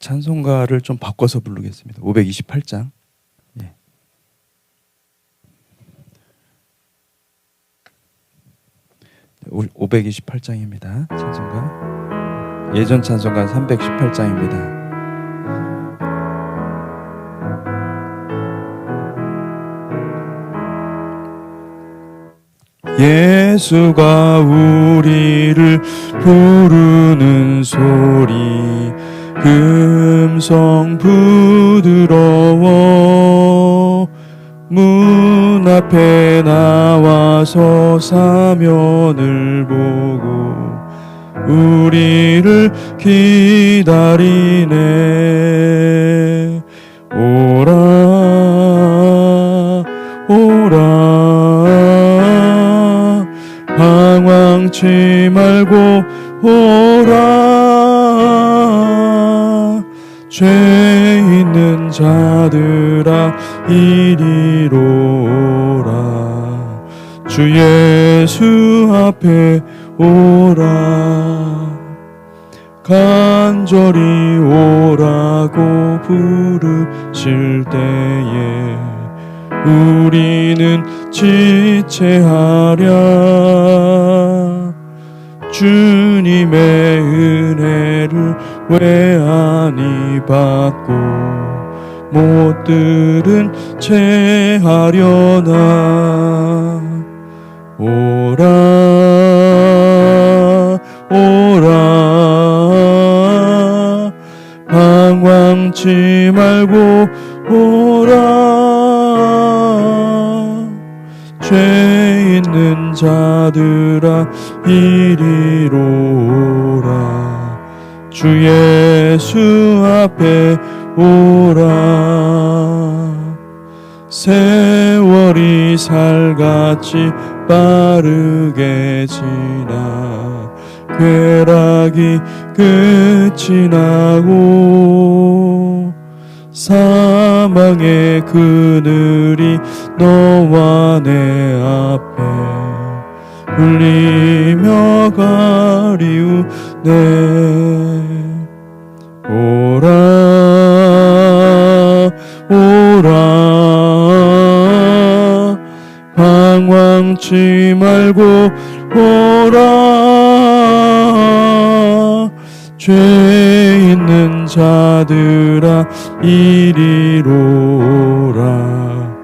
찬송가를 좀 바꿔서 부르겠습니다. 528장. 예. 네, 528장입니다. 찬송가. 예전 찬송가 318장입니다. 예수가 우리를 부르는 소리 금성 부드러워 문 앞에 나와서 사면을 보고 우리를 기다리네. 오라 오라 방황치 말고 오라. 죄 있는 자들아 이리로 오라. 주 예수 앞에 오라. 간절히 오라고 부르실 때에 우리는 지체하랴. 주님의 은혜를 왜 아니 받고 못 들은 채 하려나. 오라 오라 방황치 말고 오라. 죄 있는 자들아 이리로 오라. 주 예수 앞에 오라. 세월이 살같이 빠르게 지나 쾌락이 끝이 나고 사망의 그늘이 너와 내 앞에 울리며 가리우네. 오라 오라 방황치 말고 오라. 죄 있는 자들아 이리로 오라.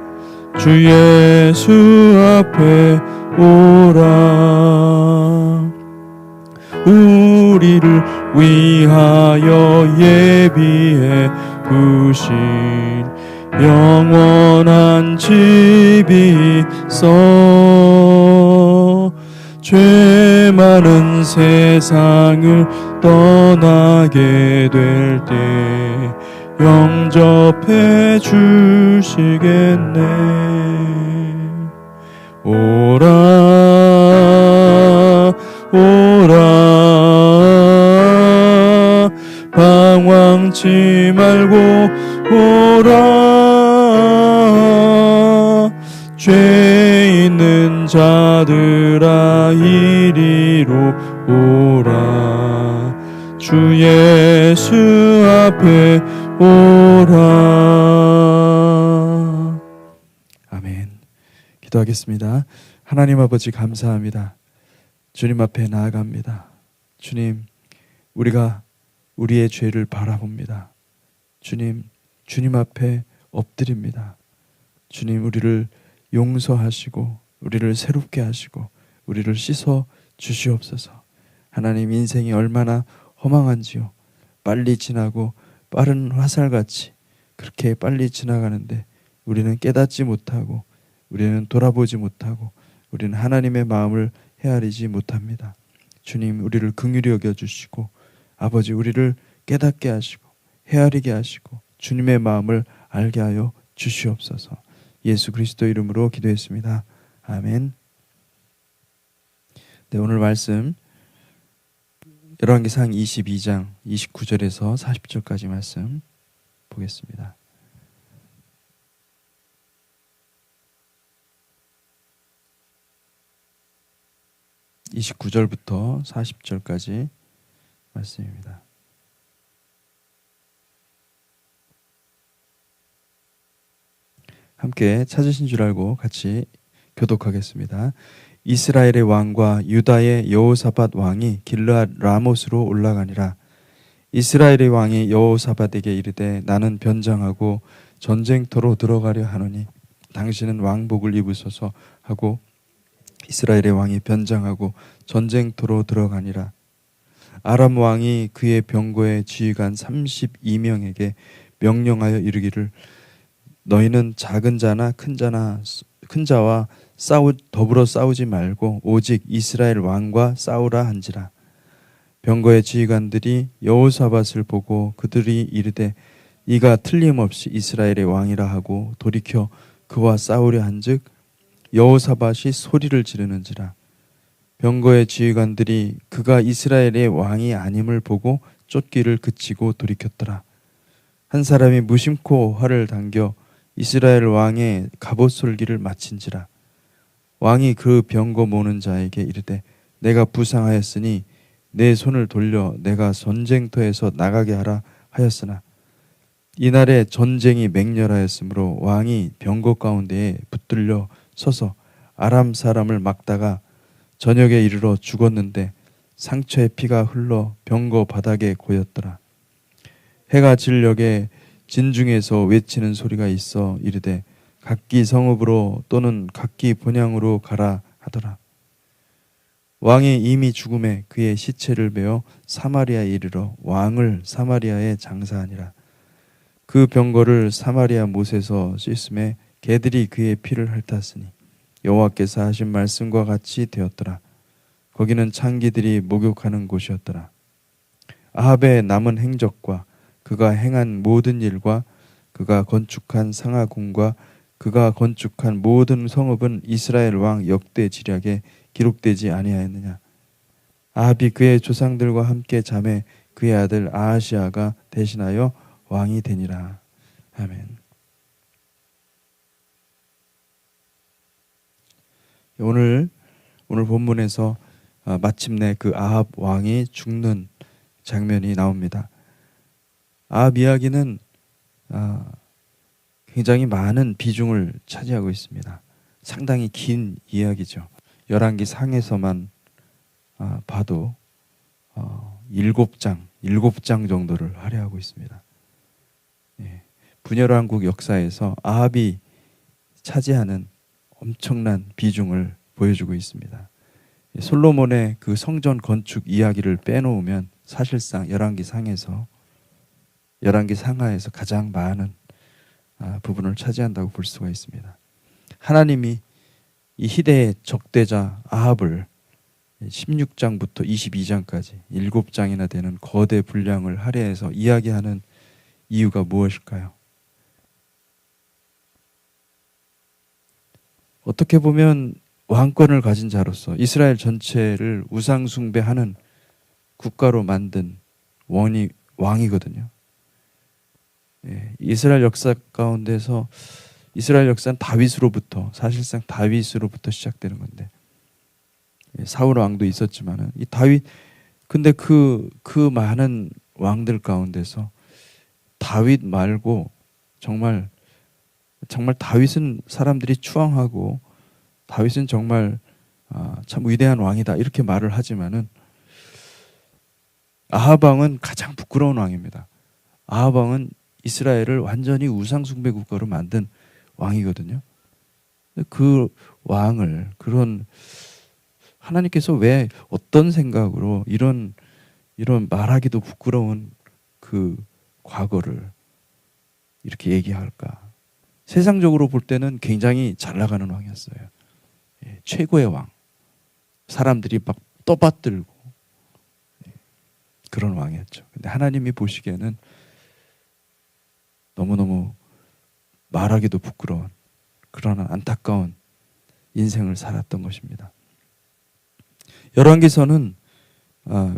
주 예수 앞에 오라. 우리를 위하여 예비해 두신 영원한 집이 있어. 죄 많은 세상을 떠나게 될 때 영접해 주시겠네. 오라 오라 방황치 말고 오라. 죄 있는 자들아 이리로 오라. 주 예수 앞에 오라. 아멘. 기도하겠습니다. 하나님 아버지 감사합니다. 주님 앞에 나아갑니다. 주님, 우리가 우리의 죄를 바라봅니다. 주님, 주님 앞에 엎드립니다. 주님, 우리를 용서하시고 우리를 새롭게 하시고 우리를 씻어 주시옵소서. 하나님, 인생이 얼마나 허망한지요. 빨리 지나고 빠른 화살같이 그렇게 빨리 지나가는데 우리는 깨닫지 못하고 우리는 돌아보지 못하고 우리는 하나님의 마음을 헤아리지 못합니다. 주님, 우리를 긍휼히 여겨주시고 아버지, 우리를 깨닫게 하시고 헤아리게 하시고 주님의 마음을 알게 하여 주시옵소서. 예수 그리스도 이름으로 기도했습니다. 아멘. 네, 오늘 말씀 열왕기상 22장 29절에서 40절까지 말씀 보겠습니다. (29절부터) (40절까지) 말씀입니다. 함께 찾으신 줄 알고 같이 교독하겠습니다. 이스라엘의 왕과 유다의 여호사밧 왕이 길르앗 라못으로 올라가니라. 이스라엘의 왕이 여호사밧에게 이르되 나는 변장하고 전쟁터로 들어가려 하노니 당신은 왕복을 입으소서 하고 이스라엘의 왕이 변장하고 전쟁터로 들어가니라. 아람 왕이 그의 병거의 지휘관 32명에게 명령하여 이르기를 너희는 작은 자나 큰 자와 더불어 싸우지 말고 오직 이스라엘 왕과 싸우라 한지라. 병거의 지휘관들이 여호사밧을 보고 그들이 이르되 이가 틀림없이 이스라엘의 왕이라 하고 돌이켜 그와 싸우려 한즉 여호사밧이 소리를 지르는지라. 병거의 지휘관들이 그가 이스라엘의 왕이 아님을 보고 쫓기를 그치고 돌이켰더라. 한 사람이 무심코 활을 당겨 이스라엘 왕의 갑옷 솔기를 마친지라. 왕이 그 병거 모는 자에게 이르되 내가 부상하였으니 내 손을 돌려 내가 전쟁터에서 나가게 하라 하였으나 이날에 전쟁이 맹렬하였으므로 왕이 병거 가운데에 붙들려 서서 아람 사람을 막다가 저녁에 이르러 죽었는데 상처에 피가 흘러 병거 바닥에 고였더라. 해가 질녘에 진중에서 외치는 소리가 있어 이르되 각기 성읍으로 또는 각기 본향으로 가라 하더라. 왕이 이미 죽음에 그의 시체를 베어 사마리아에 이르러 왕을 사마리아에 장사하니라. 그 병거를 사마리아 못에서 씻음에 개들이 그의 피를 핥았으니 여호와께서 하신 말씀과 같이 되었더라. 거기는 창기들이 목욕하는 곳이었더라. 아합의 남은 행적과 그가 행한 모든 일과 그가 건축한 상하궁과 그가 건축한 모든 성읍은 이스라엘 왕 역대 지략에 기록되지 아니하였느냐. 아합이 그의 조상들과 함께 잠에 그의 아들 아하시아가 대신하여 왕이 되니라. 아멘. 오늘 본문에서 마침내 그 아합 왕이 죽는 장면이 나옵니다. 아합 이야기는 굉장히 많은 비중을 차지하고 있습니다. 상당히 긴 이야기죠. 열왕기 상에서만 봐도 7장 정도를 할애하고 있습니다. 분열왕국 역사에서 아합이 차지하는 엄청난 비중을 보여주고 있습니다. 솔로몬의 그 성전 건축 이야기를 빼놓으면 사실상 열왕기 상하에서 가장 많은 부분을 차지한다고 볼 수가 있습니다. 하나님이 이 희대의 적대자 아합을 16장부터 22장까지 7장이나 되는 거대 분량을 할애해서 이야기하는 이유가 무엇일까요? 어떻게 보면 왕권을 가진 자로서 이스라엘 전체를 우상 숭배하는 국가로 만든 왕이거든요. 이스라엘 역사 가운데서 이스라엘 역사는 사실상 다윗으로부터 시작되는 건데 사울 왕도 있었지만은 이 다윗 근데 그 많은 왕들 가운데서 다윗 말고 정말 다윗은 사람들이 추앙하고 다윗은 정말 참 위대한 왕이다 이렇게 말을 하지만은 아합 왕은 가장 부끄러운 왕입니다. 아합 왕은 이스라엘을 완전히 우상숭배 국가로 만든 왕이거든요. 그 왕을 그런 하나님께서 왜 어떤 생각으로 이런 말하기도 부끄러운 그 과거를 이렇게 얘기할까? 세상적으로 볼 때는 굉장히 잘 나가는 왕이었어요. 최고의 왕. 사람들이 막 떠받들고 그런 왕이었죠. 근데 하나님이 보시기에는 너무너무 말하기도 부끄러운 그런 안타까운 인생을 살았던 것입니다. 열왕기서는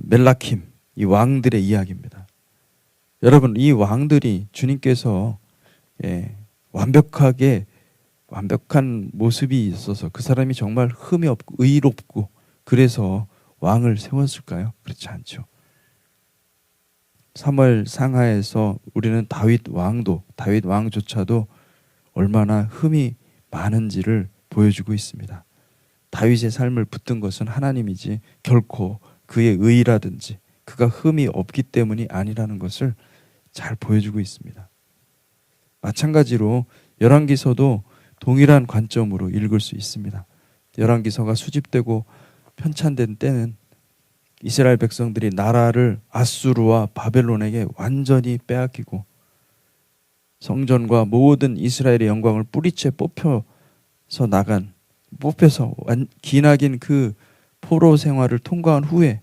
멜라킴, 이 왕들의 이야기입니다. 여러분, 이 왕들이 주님께서 완벽한 모습이 있어서 그 사람이 정말 흠이 없고 의롭고 그래서 왕을 세웠을까요? 그렇지 않죠. 사무엘 상하에서 우리는 다윗 왕조차도 얼마나 흠이 많은지를 보여주고 있습니다. 다윗의 삶을 붙든 것은 하나님이지 결코 그의 의라든지 그가 흠이 없기 때문이 아니라는 것을 잘 보여주고 있습니다. 마찬가지로 열왕기서도 동일한 관점으로 읽을 수 있습니다. 열왕기서가 수집되고 편찬된 때는 이스라엘 백성들이 나라를 아수르와 바벨론에게 완전히 빼앗기고 성전과 모든 이스라엘의 영광을 뿌리채 뽑혀서 기나긴 그 포로 생활을 통과한 후에,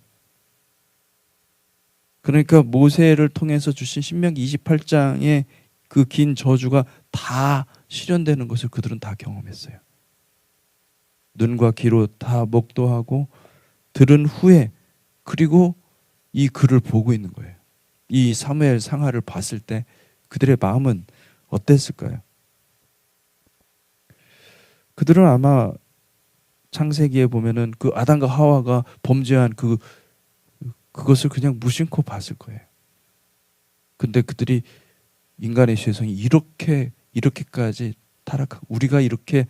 그러니까 모세를 통해서 주신 신명기 28장의 그 긴 저주가 다 실현되는 것을 그들은 다 경험했어요. 눈과 귀로 다 목도하고 들은 후에, 그리고 이 글을 보고 있는 거예요. 이 사무엘 상하를 봤을 때 그들의 마음은 어땠을까요? 그들은 아마 창세기에 보면은 그 아담과 하와가 범죄한 그것을 그냥 무심코 봤을 거예요. 근데 그들이 인간의 죄성이 이렇게까지 타락하고 우리가 이렇게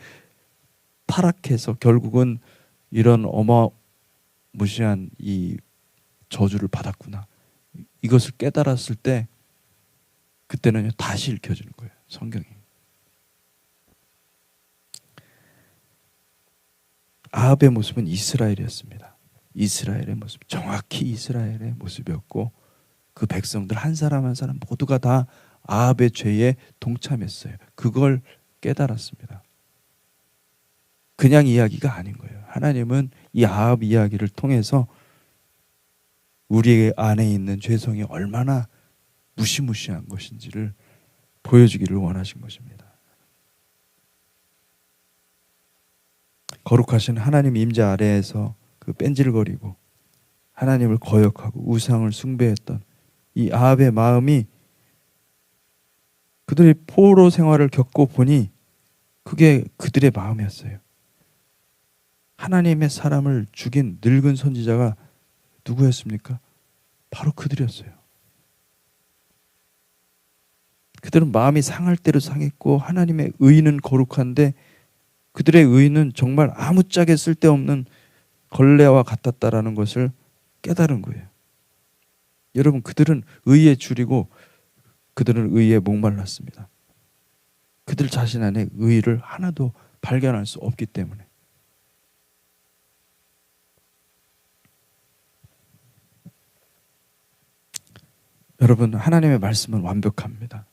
타락해서 결국은 이런 어마무시한 이 저주를 받았구나. 이것을 깨달았을 때 그때는 다시 읽혀지는 거예요. 성경이. 아합의 모습은 이스라엘이었습니다. 이스라엘의 모습, 정확히 이스라엘의 모습이었고 그 백성들 한 사람 한 사람 모두가 다 아합의 죄에 동참했어요. 그걸 깨달았습니다. 그냥 이야기가 아닌 거예요. 하나님은 이 아합 이야기를 통해서 우리 안에 있는 죄성이 얼마나 무시무시한 것인지를 보여주기를 원하신 것입니다. 거룩하신 하나님 임재 아래에서 그 뺀질거리고 하나님을 거역하고 우상을 숭배했던 이 아합의 마음이 그들이 포로 생활을 겪고 보니 그게 그들의 마음이었어요. 하나님의 사람을 죽인 늙은 선지자가 누구였습니까? 바로 그들이었어요. 그들은 마음이 상할 대로 상했고 하나님의 의는 거룩한데 그들의 의는 정말 아무짝에 쓸데없는 걸레와 같았다라는 것을 깨달은 거예요. 여러분, 그들은 의에 줄이고 그들은 의에 목말랐습니다. 그들 자신 안에 의를 하나도 발견할 수 없기 때문에. 여러분, 하나님의 말씀은 완벽합니다.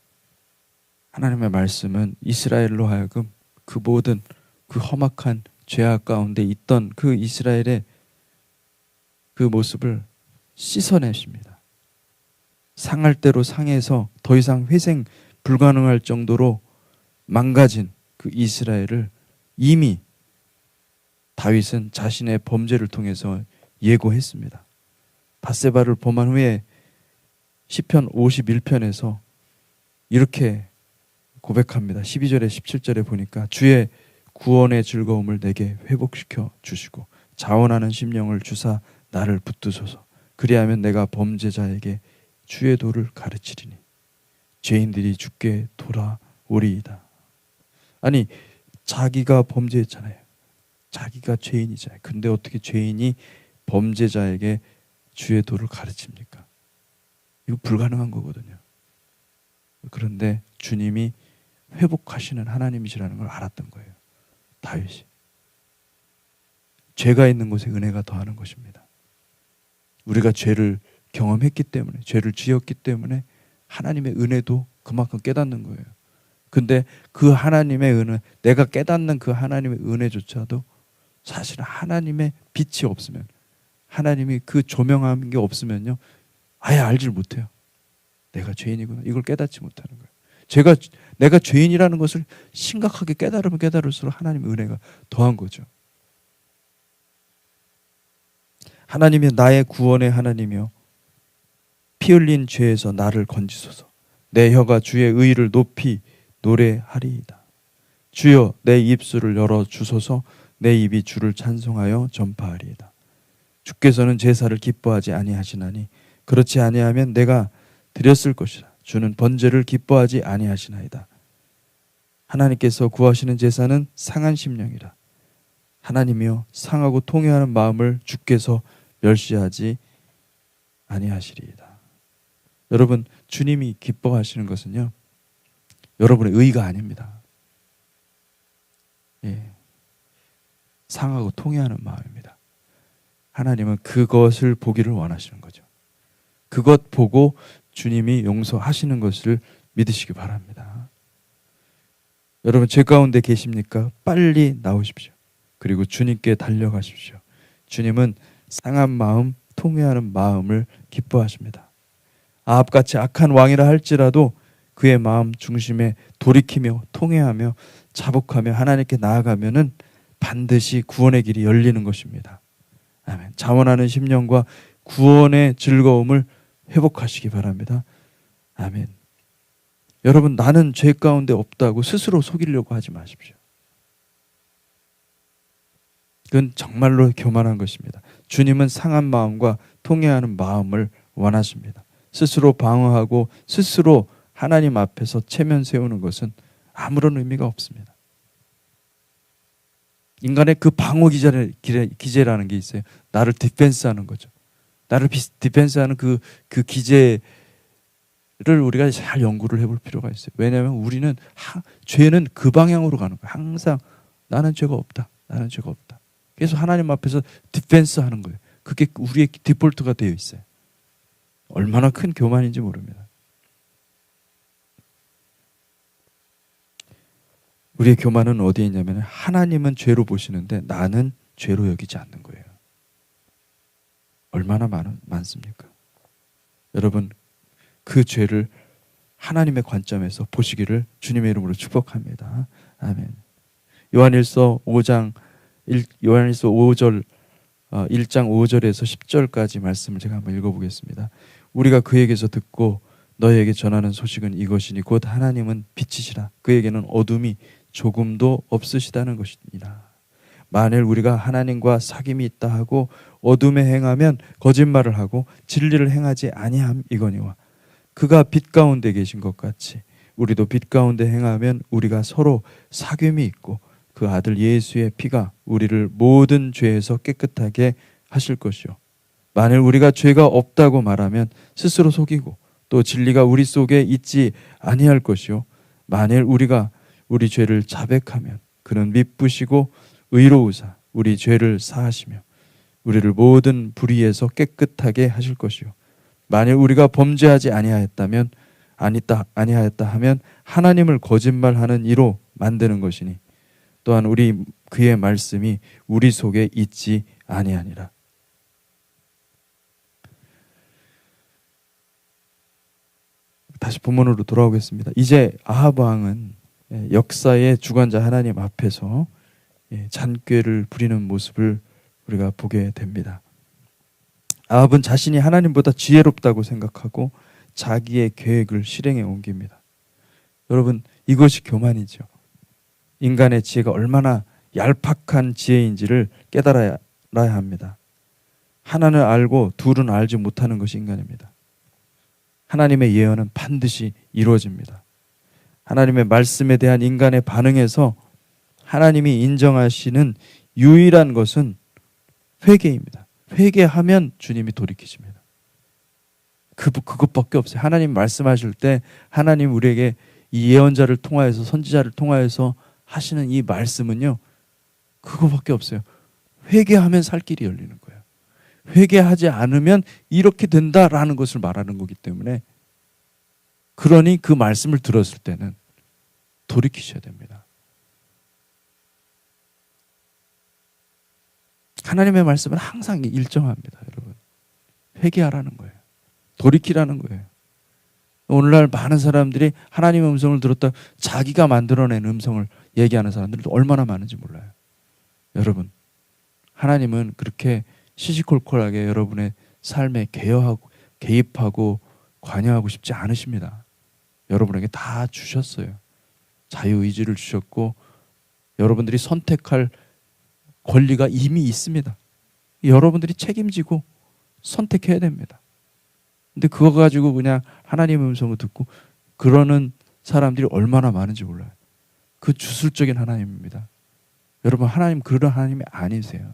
하나님의 말씀은 이스라엘로 하여금 그 모든 그 험악한 죄악 가운데 있던 그 이스라엘의 그 모습을 씻어내십니다. 상할 대로 상해서 더 이상 회생 불가능할 정도로 망가진 그 이스라엘을 이미 다윗은 자신의 범죄를 통해서 예고했습니다. 밧세바를 범한 후에 시편 51편에서 이렇게 고백합니다. 12절에 17절에 보니까 주의 구원의 즐거움을 내게 회복시켜 주시고 자원하는 심령을 주사 나를 붙드소서. 그리하면 내가 범죄자에게 주의 도를 가르치리니 죄인들이 주께 돌아오리이다. 아니, 자기가 범죄했잖아요. 자기가 죄인이잖아요. 근데 어떻게 죄인이 범죄자에게 주의 도를 가르칩니까? 이거 불가능한 거거든요. 그런데 주님이 회복하시는 하나님이시라는 걸 알았던 거예요. 다윗이. 죄가 있는 곳에 은혜가 더하는 것입니다. 우리가 죄를 경험했기 때문에, 죄를 지었기 때문에 하나님의 은혜도 그만큼 깨닫는 거예요. 근데 그 하나님의 은혜, 내가 깨닫는 그 하나님의 은혜조차도 사실은 하나님의 빛이 없으면, 하나님이 그 조명한 게 없으면요, 아예 알질 못해요. 내가 죄인이구나. 이걸 깨닫지 못하는 거예요. 내가 죄인이라는 것을 심각하게 깨달으면 깨달을수록 하나님의 은혜가 더한 거죠. 하나님이 나의 구원의 하나님이요, 피 흘린 죄에서 나를 건지소서. 내 혀가 주의 의를 높이 노래하리이다. 주여 내 입술을 열어 주소서. 내 입이 주를 찬송하여 전파하리이다. 주께서는 제사를 기뻐하지 아니하시나니 그렇지 아니하면 내가 드렸을 것이라. 주는 번제를 기뻐하지 아니하시나이다. 하나님께서 구하시는 제사는 상한 심령이라. 하나님이여 상하고 통회하는 마음을 주께서 멸시하지 아니하시리이다. 여러분, 주님이 기뻐하시는 것은요, 여러분의 의가 아닙니다. 상하고 통회하는 마음입니다. 하나님은 그것을 보기를 원하시는 거죠. 그것 보고 주님이 용서하시는 것을 믿으시기 바랍니다. 여러분, 죄 가운데 계십니까? 빨리 나오십시오. 그리고 주님께 달려가십시오. 주님은 상한 마음, 통회하는 마음을 기뻐하십니다. 아합같이 악한 왕이라 할지라도 그의 마음 중심에 돌이키며 통회하며 자복하며 하나님께 나아가면은 반드시 구원의 길이 열리는 것입니다. 아멘. 자원하는 심령과 구원의 즐거움을 회복하시기 바랍니다. 아멘. 여러분, 나는 죄 가운데 없다고 스스로 속이려고 하지 마십시오. 그건 정말로 교만한 것입니다. 주님은 상한 마음과 통회하는 마음을 원하십니다. 스스로 방어하고 스스로 하나님 앞에서 체면 세우는 것은 아무런 의미가 없습니다. 인간의 그 방어 기제라는 게 있어요. 나를 디펜스하는 거죠. 나를 디펜스하는 그 기제를 우리가 잘 연구를 해볼 필요가 있어요. 왜냐하면 우리는 죄는 그 방향으로 가는 거예요. 항상 나는 죄가 없다. 나는 죄가 없다. 그래서 하나님 앞에서 디펜스하는 거예요. 그게 우리의 디폴트가 되어 있어요. 얼마나 큰 교만인지 모릅니다. 우리의 교만은 어디에 있냐면 하나님은 죄로 보시는데 나는 죄로 여기지 않는 거예요. 얼마나 많습니까? 여러분, 그 죄를 하나님의 관점에서 보시기를 주님의 이름으로 축복합니다. 아멘. 요한일서 5장 1장 5절에서 10절까지 말씀을 제가 한번 읽어보겠습니다. 우리가 그에게서 듣고 너희에게 전하는 소식은 이것이니 곧 하나님은 빛이시라. 그에게는 어둠이 조금도 없으시다는 것이니라. 만일 우리가 하나님과 사귐이 있다 하고 어둠에 행하면 거짓말을 하고 진리를 행하지 아니함 이거니와 그가 빛 가운데 계신 것 같이 우리도 빛 가운데 행하면 우리가 서로 사귐이 있고 그 아들 예수의 피가 우리를 모든 죄에서 깨끗하게 하실 것이요. 만일 우리가 죄가 없다고 말하면 스스로 속이고 또 진리가 우리 속에 있지 아니할 것이요. 만일 우리가 우리 죄를 자백하면 그는 미쁘시고 의로우사 우리 죄를 사하시며 우리를 모든 불의에서 깨끗하게 하실 것이요. 만일 우리가 범죄하지 아니하였다 하면 하나님을 거짓말하는 이로 만드는 것이니 또한 그의 말씀이 우리 속에 있지 아니하니라. 다시 본문으로 돌아오겠습니다. 이제 아합 왕은 역사의 주관자 하나님 앞에서 잔꾀를 부리는 모습을 우리가 보게 됩니다. 아합은 자신이 하나님보다 지혜롭다고 생각하고 자기의 계획을 실행에 옮깁니다. 여러분, 이것이 교만이죠. 인간의 지혜가 얼마나 얄팍한 지혜인지를 깨달아야 합니다. 하나는 알고 둘은 알지 못하는 것이 인간입니다. 하나님의 예언은 반드시 이루어집니다. 하나님의 말씀에 대한 인간의 반응에서 하나님이 인정하시는 유일한 것은 회개입니다. 회개하면 주님이 돌이키십니다. 그것밖에 없어요. 하나님 말씀하실 때 하나님 우리에게 이 예언자를 통하여서 선지자를 통하여서 하시는 이 말씀은요, 그거밖에 없어요. 회개하면 살 길이 열리는 거예요. 회개하지 않으면 이렇게 된다라는 것을 말하는 거기 때문에 그러니 그 말씀을 들었을 때는 돌이키셔야 됩니다. 하나님의 말씀은 항상 일정합니다, 여러분. 회개하라는 거예요. 돌이키라는 거예요. 오늘날 많은 사람들이 하나님의 음성을 들었다 자기가 만들어낸 음성을 얘기하는 사람들도 얼마나 많은지 몰라요. 여러분, 하나님은 그렇게 시시콜콜하게 여러분의 삶에 개입하고 관여하고 싶지 않으십니다. 여러분에게 다 주셨어요. 자유의지를 주셨고 여러분들이 선택할 권리가 이미 있습니다. 여러분들이 책임지고 선택해야 됩니다. 근데 그거 가지고 그냥 하나님의 음성을 듣고 그러는 사람들이 얼마나 많은지 몰라요. 그 주술적인 하나님입니다. 여러분, 하나님 그런 하나님이 아니세요.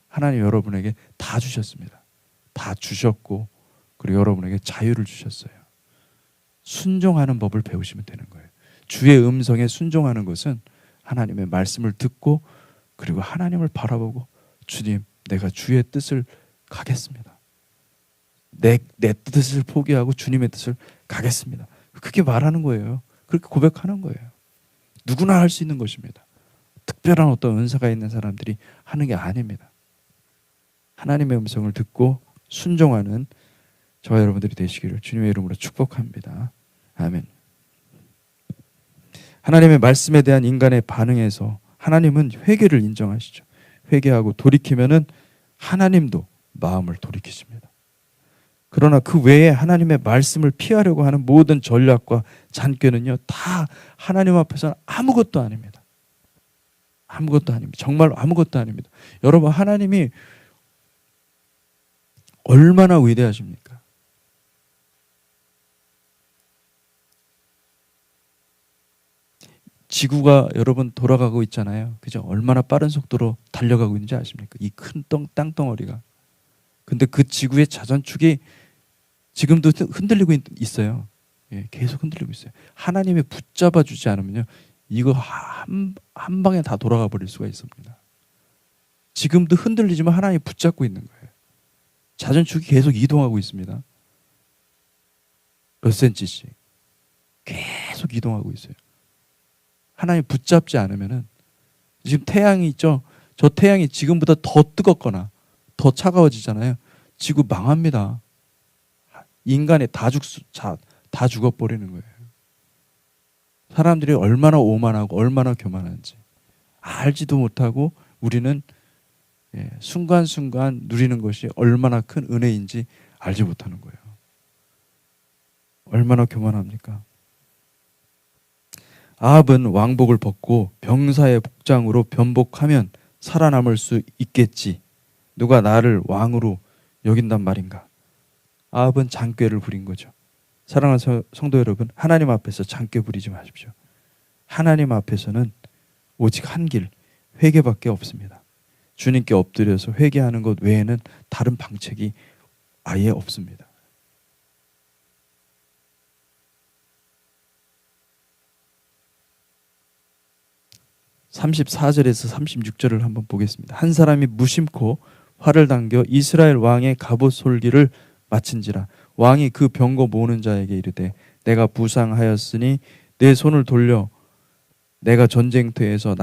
하나님 여러분에게 다 주셨습니다. 다 주셨고, 그리고 여러분에게 자유를 주셨어요. 순종하는 법을 배우시면 되는 거예요. 주의 음성에 순종하는 것은 하나님의 말씀을 듣고, 그리고 하나님을 바라보고, 주님, 내가 주의 뜻을 가겠습니다. 내 뜻을 포기하고 주님의 뜻을 가겠습니다. 그렇게 말하는 거예요. 그렇게 고백하는 거예요. 누구나 할 수 있는 것입니다. 특별한 어떤 은사가 있는 사람들이 하는 게 아닙니다. 하나님의 음성을 듣고 순종하는 저와 여러분들이 되시기를 주님의 이름으로 축복합니다. 아멘. 하나님의 말씀에 대한 인간의 반응에서 하나님은 회개를 인정하시죠. 회개하고 돌이키면은 하나님도 마음을 돌이키십니다. 그러나 그 외에 하나님의 말씀을 피하려고 하는 모든 전략과 잔꾀는요, 다 하나님 앞에서는 아무것도 아닙니다. 아무것도 아닙니다. 정말 아무것도 아닙니다. 여러분, 하나님이 얼마나 위대하십니까? 지구가 여러분 돌아가고 있잖아요. 그죠? 얼마나 빠른 속도로 달려가고 있는지 아십니까? 이 큰 땅덩어리가. 근데 그 지구의 자전축이 지금도 흔들리고 있어요. 예, 계속 흔들리고 있어요. 하나님이 붙잡아 주지 않으면요, 이거 한 방에 다 돌아가 버릴 수가 있습니다. 지금도 흔들리지만 하나님이 붙잡고 있는 거예요. 자전축이 계속 이동하고 있습니다. 몇 센치씩 계속 이동하고 있어요. 하나님 붙잡지 않으면은, 지금 태양이 있죠. 저 태양이 지금보다 더 뜨겁거나 더 차가워지잖아요. 지구 망합니다. 인간이 다 죽어버리는 거예요. 사람들이 얼마나 오만하고 얼마나 교만한지 알지도 못하고 우리는 순간순간 누리는 것이 얼마나 큰 은혜인지 알지 못하는 거예요. 얼마나 교만합니까? 아합은 왕복을 벗고 병사의 복장으로 변복하면 살아남을 수 있겠지. 누가 나를 왕으로 여긴단 말인가? 아합은 장꾀를 부린 거죠. 사랑하는 성도 여러분, 하나님 앞에서 장꾀 부리지 마십시오. 하나님 앞에서는 오직 한 길, 회개밖에 없습니다. 주님께 엎드려서 회개하는 것 외에는 다른 방책이 아예 없습니다. (34절에서 36절을) 한번 보겠습니다. 한 사람이 무심코 활을 당겨 이스라엘 왕의 갑옷 솔기를 마친지라. 왕이 그 병거 모는 자에게 이르되 내가 부상하였으니 내 손을 돌려 내가 전쟁터에서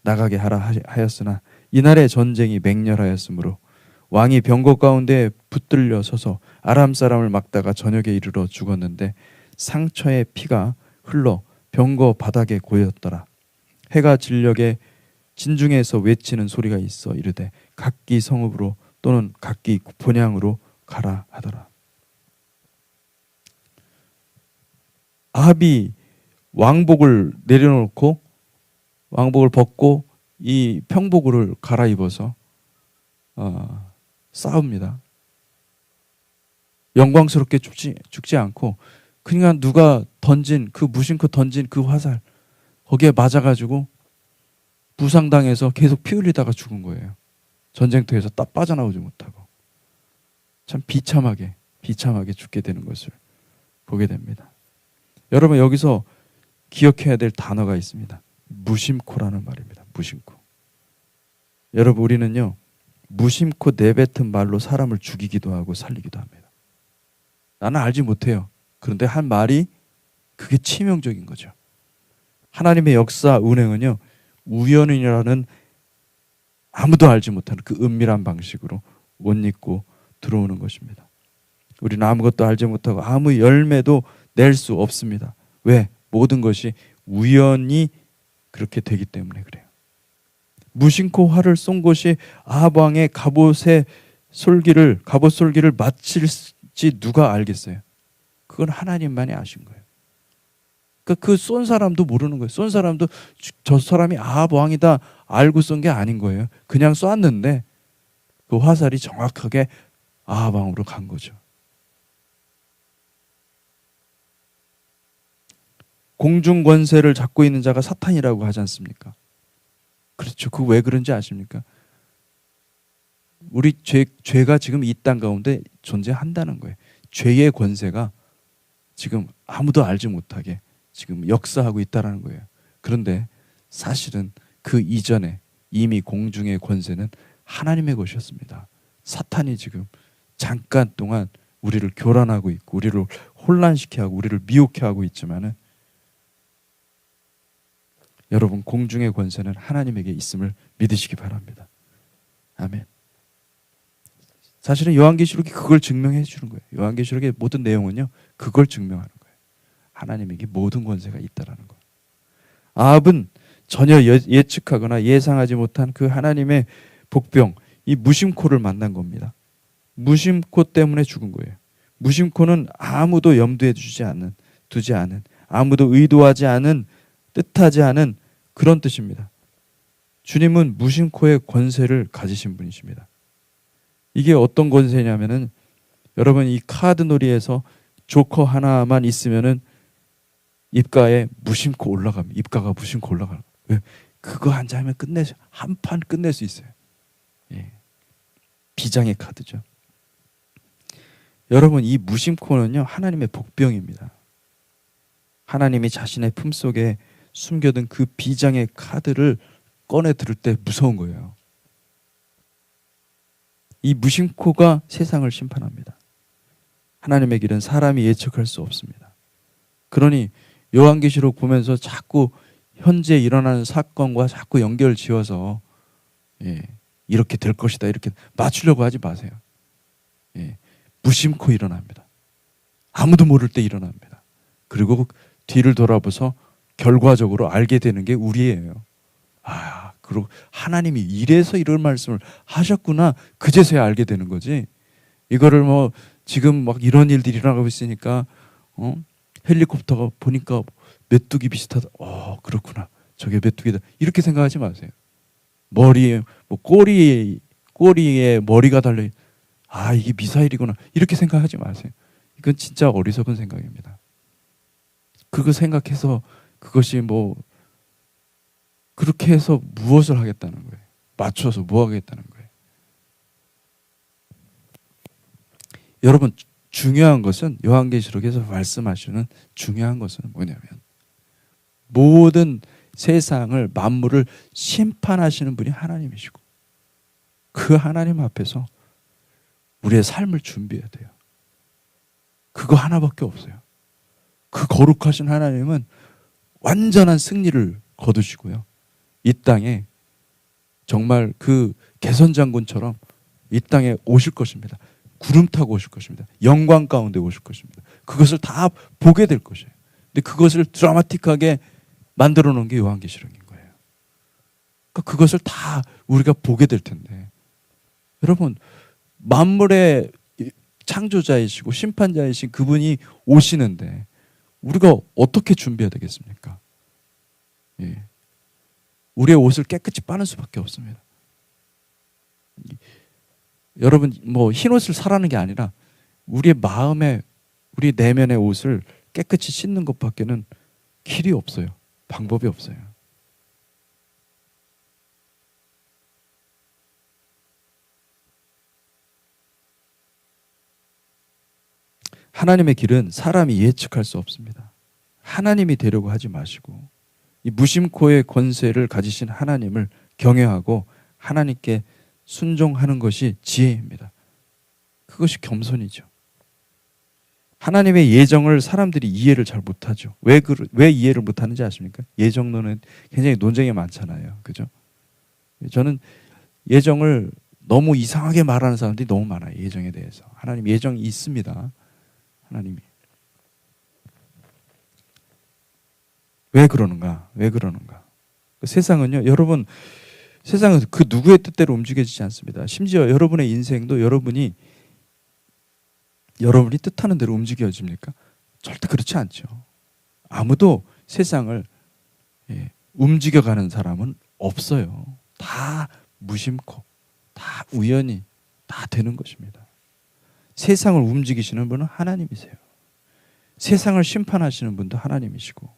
나가게 하라 하였으나 이날의 전쟁이 맹렬하였으므로 왕이 병거 가운데 붙들려 서서 아람 사람을 막다가 저녁에 이르러 죽었는데 상처의 피가 흘러 병거 바닥에 고였더라. 해가 진녘에 진중에서 외치는 소리가 있어 이르되 각기 성읍으로 또는 각기 본향으로 가라 하더라. 아합이 왕복을 내려놓고 왕복을 벗고 이 평복을 갈아입어서 싸웁니다. 영광스럽게 죽지 않고 그냥 누가 무심코 던진 그 화살 거기에 맞아가지고 부상당해서 계속 피 흘리다가 죽은 거예요. 전쟁터에서 딱 빠져나오지 못하고. 참 비참하게 죽게 되는 것을 보게 됩니다. 여러분, 여기서 기억해야 될 단어가 있습니다. 무심코라는 말입니다. 무심코. 여러분, 우리는요, 무심코 내뱉은 말로 사람을 죽이기도 하고 살리기도 합니다. 나는 알지 못해요. 그런데 한 말이 그게 치명적인 거죠. 하나님의 역사 운행은요, 우연이라는 아무도 알지 못하는 그 은밀한 방식으로 옷 입고 들어오는 것입니다. 우리는 아무것도 알지 못하고 아무 열매도 낼 수 없습니다. 왜? 모든 것이 우연히 그렇게 되기 때문에 그래요. 무심코 활을 쏜 것이 아합 왕의 갑옷 솔기를 마칠지 누가 알겠어요? 그건 하나님만이 아신 거예요. 그 쏜 사람도 모르는 거예요. 쏜 사람도 저 사람이 아합 왕이다 알고 쏜 게 아닌 거예요. 그냥 쐈는데 그 화살이 정확하게 아합 왕으로 간 거죠. 공중 권세를 잡고 있는 자가 사탄이라고 하지 않습니까? 그렇죠. 그 왜 그런지 아십니까? 우리 죄가 지금 이 땅 가운데 존재한다는 거예요. 죄의 권세가 지금 아무도 알지 못하게 지금 역사하고 있다는 거예요. 그런데 사실은 그 이전에 이미 공중의 권세는 하나님의 것이었습니다. 사탄이 지금 잠깐 동안 우리를 교란하고 있고 우리를 혼란시켜 하고 우리를 미혹해 하고 있지만은 여러분, 공중의 권세는 하나님에게 있음을 믿으시기 바랍니다. 아멘. 사실은 요한계시록이 그걸 증명해 주는 거예요. 요한계시록의 모든 내용은요, 그걸 증명하는 거예요. 하나님에게 모든 권세가 있다라는 거. 아합은 전혀 예측하거나 예상하지 못한 그 하나님의 복병, 이 무심코를 만난 겁니다. 무심코 때문에 죽은 거예요. 무심코는 아무도 염두에 두지 않은, 아무도 의도하지 않은, 뜻하지 않은 그런 뜻입니다. 주님은 무심코의 권세를 가지신 분이십니다. 이게 어떤 권세냐면은, 여러분, 이 카드 놀이에서 조커 하나만 있으면은 입가에 무심코 올라갑니다. 입가가 무심코 올라가는 거예요. 왜? 그거 한 장면 한 판 끝낼 수 있어요. 예. 비장의 카드죠. 여러분, 이 무심코는요, 하나님의 복병입니다. 하나님이 자신의 품속에 숨겨둔 그 비장의 카드를 꺼내 들을 때 무서운 거예요. 이 무심코가 세상을 심판합니다. 하나님의 길은 사람이 예측할 수 없습니다. 그러니 요한계시록 보면서 자꾸 현재 일어나는 사건과 자꾸 연결 지어서 이렇게 될 것이다 이렇게 맞추려고 하지 마세요. 무심코 일어납니다. 아무도 모를 때 일어납니다. 그리고 뒤를 돌아보서 결과적으로 알게 되는 게 우리예요. 그리고 하나님이 이래서 이런 말씀을 하셨구나, 그제서야 알게 되는 거지. 이거를 뭐 지금 막 이런 일들이 일어나고 있으니까 헬리콥터가 보니까 메뚜기 비슷하다. 그렇구나. 저게 메뚜기다. 이렇게 생각하지 마세요. 머리에 뭐 꼬리에 머리가 달려. 이게 미사일이구나. 이렇게 생각하지 마세요. 이건 진짜 어리석은 생각입니다. 그거 생각해서 그것이 뭐 그렇게 해서 무엇을 하겠다는 거예요? 맞춰서 뭐 하겠다는 거예요? 여러분, 중요한 것은 요한계시록에서 말씀하시는 중요한 것은 뭐냐면, 모든 세상을 만물을 심판하시는 분이 하나님이시고 그 하나님 앞에서 우리의 삶을 준비해야 돼요. 그거 하나밖에 없어요. 그 거룩하신 하나님은 완전한 승리를 거두시고요, 이 땅에 정말 그 개선장군처럼 이 땅에 오실 것입니다. 구름 타고 오실 것입니다. 영광 가운데 오실 것입니다. 그것을 다 보게 될 것이에요. 근데 그것을 드라마틱하게 만들어 놓은 게 요한계시록인 거예요. 그러니까 그것을 다 우리가 보게 될 텐데, 여러분, 만물의 창조자이시고 심판자이신 그분이 오시는데 우리가 어떻게 준비해야 되겠습니까? 우리의 옷을 깨끗이 빠는 수밖에 없습니다. 여러분, 뭐 흰 옷을 사라는 게 아니라 우리의 마음에, 우리 내면의 옷을 깨끗이 씻는 것밖에는 길이 없어요. 방법이 없어요. 하나님의 길은 사람이 예측할 수 없습니다. 하나님이 되려고 하지 마시고 이 무심코의 권세를 가지신 하나님을 경외하고 하나님께 순종하는 것이 지혜입니다. 그것이 겸손이죠. 하나님의 예정을 사람들이 이해를 잘 못하죠. 왜 이해를 못하는지 아십니까? 예정론은 굉장히 논쟁이 많잖아요. 그죠? 저는 예정을 너무 이상하게 말하는 사람들이 너무 많아요. 예정에 대해서. 하나님 예정이 있습니다. 하나님이. 왜 그러는가? 세상은요, 여러분, 세상은 그 누구의 뜻대로 움직여지지 않습니다. 심지어 여러분의 인생도 여러분이 뜻하는 대로 움직여집니까? 절대 그렇지 않죠. 아무도 세상을 움직여가는 사람은 없어요. 다 무심코, 다 우연히 다 되는 것입니다. 세상을 움직이시는 분은 하나님이세요. 세상을 심판하시는 분도 하나님이시고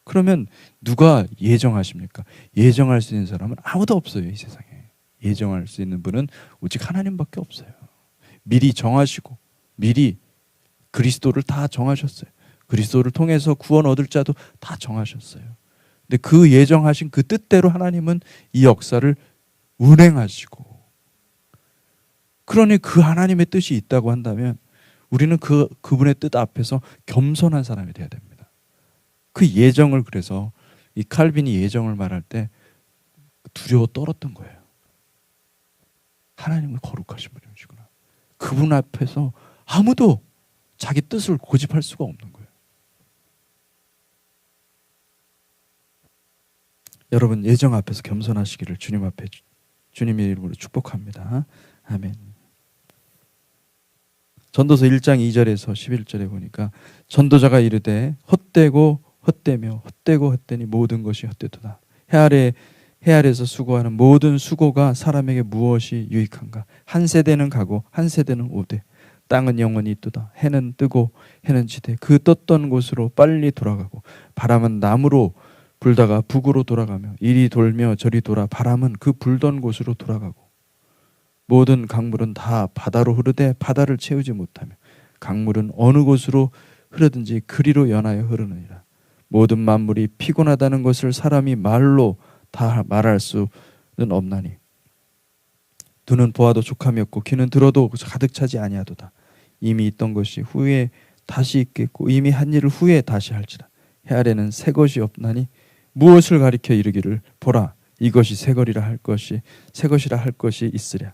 그러면 누가 예정하십니까? 예정할 수 있는 사람은 아무도 없어요, 이 세상에. 예정할 수 있는 분은 오직 하나님밖에 없어요. 미리 정하시고 미리 그리스도를 다 정하셨어요. 그리스도를 통해서 구원 얻을 자도 다 정하셨어요. 근데 그 예정하신 그 뜻대로 하나님은 이 역사를 운행하시고, 그러니 그 하나님의 뜻이 있다고 한다면 우리는 그분의 뜻 앞에서 겸손한 사람이 되어야 됩니다. 그 예정을, 그래서 이 칼빈이 예정을 말할 때 두려워 떨었던 거예요. 하나님은 거룩하신 분이시구나. 그분 앞에서 아무도 자기 뜻을 고집할 수가 없는 거예요. 여러분, 예정 앞에서 겸손하시기를 주님 앞에 주님의 이름으로 축복합니다. 아멘. 전도서 1장 2절에서 11절에 보니까 전도자가 이르되 헛되고 헛되며 헛되고 헛되니 모든 것이 헛되도다. 해 아래에서 수고하는 모든 수고가 사람에게 무엇이 유익한가? 한 세대는 가고 한 세대는 오되 땅은 영원히 있도다. 해는 뜨고 해는 지되 그 떴던 곳으로 빨리 돌아가고 바람은 남으로 불다가 북으로 돌아가며 이리 돌며 저리 돌아 바람은 그 불던 곳으로 돌아가고 모든 강물은 다 바다로 흐르되 바다를 채우지 못하며 강물은 어느 곳으로 흐르든지 그리로 연하여 흐르느니라. 모든 만물이 피곤하다는 것을 사람이 말로 다 말할 수는 없나니 눈은 보아도 족함이 없고 귀는 들어도 가득 차지 아니하도다. 이미 있던 것이 후에 다시 있겠고 이미 한 일을 후에 다시 할지라. 해 아래는 새 것이 없나니 무엇을 가리켜 이르기를 보라 이것이 새 것이라 할 것이 있으랴.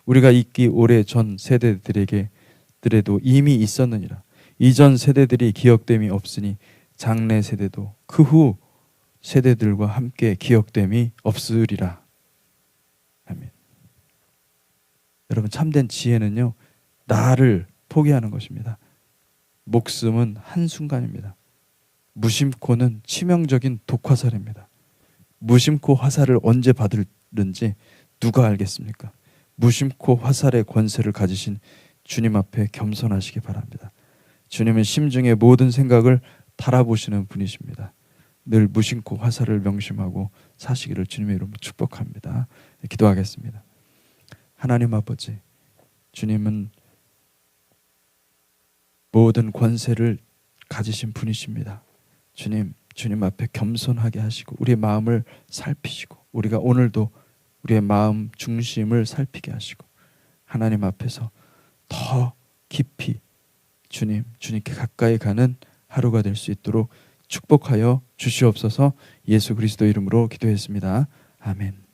우리가 있기 오래 전 세대들에게들에도 이미 있었느니라. 이전 세대들이 기억됨이 없으니 장래 세대도 그 후 세대들과 함께 기억됨이 없으리라. 아멘. 여러분, 참된 지혜는요, 나를 포기하는 것입니다. 목숨은 한순간입니다. 무심코는 치명적인 독화살입니다. 무심코 화살을 언제 받을는지 누가 알겠습니까? 무심코 화살의 권세를 가지신 주님 앞에 겸손하시기 바랍니다. 주님은 심중의 모든 생각을 달아보시는 분이십니다. 늘 무심코 화살을 명심하고 사시기를 주님의 이름으로 축복합니다. 기도하겠습니다. 하나님 아버지, 주님은 모든 권세를 가지신 분이십니다. 주님 앞에 겸손하게 하시고 우리의 마음을 살피시고 우리가 오늘도 우리의 마음 중심을 살피게 하시고 하나님 앞에서 더 깊이 주님께 가까이 가는 하루가 될 수 있도록 축복하여 주시옵소서. 예수 그리스도 이름으로 기도했습니다. 아멘.